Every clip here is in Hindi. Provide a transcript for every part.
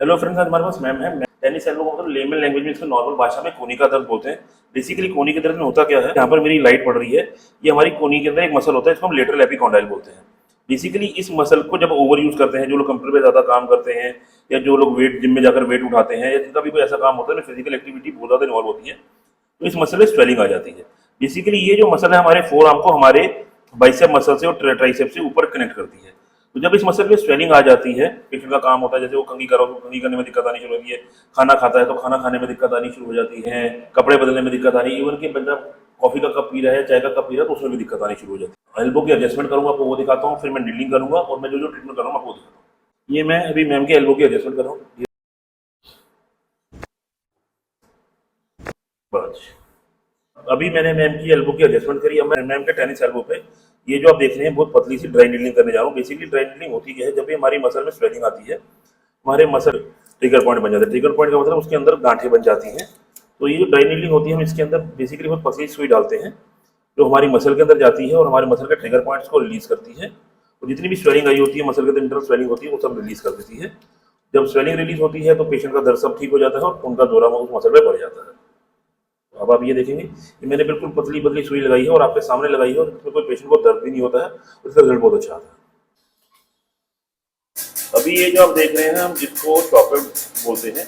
हेलो फ्रेंड्स, आज हमारे पास मैम है। टेनिस एल्बो को मतलब लेमन लैंग्वेज में इसको नॉर्मल भाषा में कोनी का दर्द बोलते हैं। बेसिकली कोनी के दर्द में होता क्या है, यहाँ पर मेरी लाइट पड़ रही है, ये हमारी कोनी के अंदर एक मसल होता है, इसको हम लेटरल एपिकॉन्डाइल बोलते हैं। बेसिकली इस मसल को जब ओवर यूज करते हैं, जो लोग कंप्यूटर पे ज्यादा काम करते हैं या जो लोग वेट जिम में जाकर वेट उठाते हैं या जिनका भी कोई ऐसा काम होता है ना, फिजिकल एक्टिविटी बहुत ज्यादा इन्वॉल्व होती है, तो इस मसल में स्वेलिंग आ जाती है। बेसिकली ये जो मसल है हमारे फोर आर्म को हमारे बाइसेप मसल से और ट्राइसेप से ऊपर कनेक्ट करती है। तो जब इस मसल में स्वेलिंग आ जाती है, पेशेंट का काम होता है जैसे वो कंघी करो तो कंघी करने में दिक्कत आनी शुरू होती है, खाना खाता है तो खाना खाने में दिक्कत आनी शुरू हो जाती है, कपड़े बदलने में दिक्कत आ रही है, इवन कि बंदा कॉफी का कप पी रहा है, चाय का कप पी रहा है तो उसमें भी दिक्कत आनी शुरू हो जाती है। एल्बो की एडजस्टमेंट करूंगा आपको वो दिखाता हूँ, फिर मैं ड्रिलिंग करूंगा और मैं जो जो ट्रीटमेंट करूंगा आपको वो दिखाता हूँ। ये मैं अभी मैम के एल्बो की एडजस्टमेंट कर रहा हूँ। बस अभी मैंने मैम की एल्बो की एडजस्टमेंट करी। अब मैं मैम के टेनिस एल्बो पे ये जो आप देख रहे हैं बहुत पतली सी ड्राई नीडलिंग करने जा रहा हूँ। बेसिकली ड्राई नीडलिंग होती क्या है, जब भी हमारी मसल में स्वेलिंग आती है, हमारे मसल ट्रिगर पॉइंट बन जाते हैं। ट्रिगर पॉइंट का मतलब उसके अंदर गांठें बन जाती हैं। तो ये जो ड्राई नीडलिंग होती है, हम इसके अंदर बेसिकली बहुत पतली सुई डालते हैं जो हमारी मसल के अंदर जाती है और हमारे मसल के ट्रिगर पॉइंट्स को रिलीज करती है। और जितनी भी स्वेलिंग आई होती है मसल के अंदर, इंटरनल स्वेलिंग होती है, वो सब रिलीज कर देती है। जब स्वेलिंग रिलीज होती है तो पेशेंट का दर्द सब ठीक हो जाता है और उनका दौरा उस मसल में बढ़ जाता है। अब आप ये देखेंगे कि मैंने बिल्कुल पतली पतली सुई लगाई है और आपके सामने लगाई है और इसमें कोई पेशेंट को दर्द भी नहीं होता है, उसका रिजल्ट बहुत अच्छा आता है। अभी ये जो आप देख रहे हैं हम जिसको शॉकवेव बोलते हैं।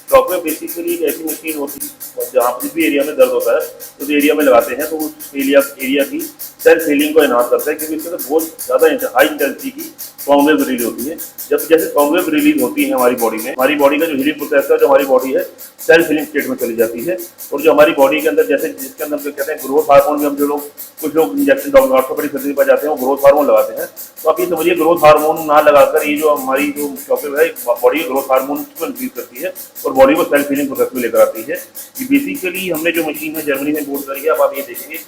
शॉकवेव बेसिकली एक ऐसी मशीन होती है जहाँ पर जिस भी एरिया में दर्द होता है उस एरिया में लगाते हैं तो उस एरिया की सेल्फ हीलिंग को एनहांस करता है, क्योंकि इसके अंदर बहुत ज़्यादा हाई इंटेंसिटी की सॉन्ग वेव रिलीज होती है। जब जैसे सॉन्ग वेव रिलीज होती है हमारी बॉडी में, हमारी बॉडी का जो हीलिंग प्रोसेस है, जो हमारी बॉडी है सेल्फ हीलिंग स्टेट में चली जाती है। और जो हमारी बॉडी के अंदर जैसे जिसके अंदर कहते हैं ग्रोथ हार्मोन, में हम जो लोग कुछ लोग इंजेक्शन डॉक्टर ऑर्थोपेडिक सर्जरी पर जाते हैं वो ग्रोथ हार्मोन लगाते हैं। तो आप ये समझिए ग्रोथ हार्मोन ना लगाकर ये जो हमारी जो शॉकवेव है बॉडी के ग्रोथ हार्मोन को इंक्रीज करती है और बॉडी को सेल्फ हीलिंग प्रोसेस में लेकर आती है। ये बेसिकली हमने जो मशीन है जर्मनी में इम्पोर्ट करी है। अब आप ये देखेंगे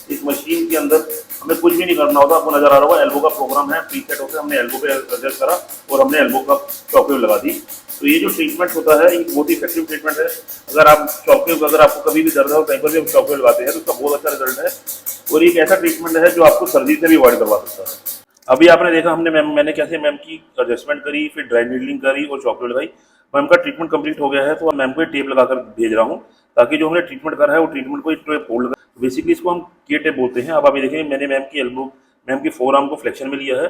इस मशीन के अंदर हमें कुछ भी नहीं करना होता, आपको नजर आ रहा होगा एल्बो का प्रोग्राम है, प्रीसेट होकर हमने एल्बो पे एडजस्ट करा और हमने एल्बो का शॉकवेव लगा दी। तो ये जो ट्रीटमेंट होता है ये बहुत ही इफेक्टिव ट्रीटमेंट है। अगर आप शॉकवेव, अगर आपको कभी भी दर्द है और कहीं पर भी हम शॉकवेव लगाते हैं तो उसका बहुत अच्छा रिजल्ट है और एक ऐसा ट्रीटमेंट है जो आपको सर्जरी से भी अवॉइड करवा सकता है। अभी आपने देखा हमने मैंने कैसे मैम की एडजस्टमेंट करी, फिर ड्राई नीडलिंग करी और शॉकवेव लगाई। मैम का ट्रीटमेंट कंप्लीट हो गया है तो मैम को टेप लगाकर भेज रहा हूँ ताकि जो हमने ट्रीटमेंट करा है वो ट्रीटमेंट को एक होल्ड कर। बेसिकली इसको हम के टेप बोलते हैं। अब आप ये देखेंगे मैंने मैम की एल्बो, मैम की फोर आर्म को फ्लेक्शन में लिया है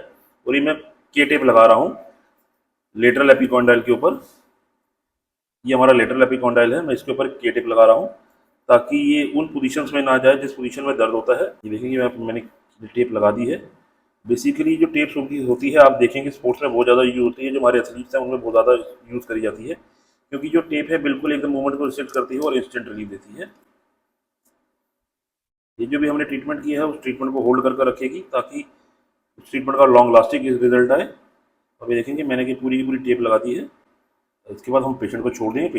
और ये मैं के टेप लगा रहा हूँ लेटरल एपिकॉन्डाइल के ऊपर। ये हमारा लेटरल एपिकॉन्डाइल है, मैं इसके ऊपर के टेप लगा रहा हूँ ताकि ये उन पोजीशंस में ना जाए जिस पोजीशन में दर्द होता है। ये देखेंगे मैंने टेप लगा दी है। बेसिकली जो टेप्स होती है आप देखेंगे स्पोर्ट्स में बहुत ज़्यादा यूज होती है, जो हमारे एथलीट्स हैं उनमें बहुत ज़्यादा यूज़ करी जाती है, क्योंकि जो टेप है बिल्कुल एकदम मूवमेंट को रिस्ट्रिक्ट करती है और इंस्टेंट रिलीफ देती है। ये जो भी हमने ट्रीटमेंट किया है उस ट्रीटमेंट को होल्ड करके रखेगी ताकि उस ट्रीटमेंट का लॉन्ग लास्टिंग रिजल्ट आए। अभी देखेंगे मैंने की पूरी टेप लगा दी है। इसके बाद हम पेशेंट को छोड़ देंगे।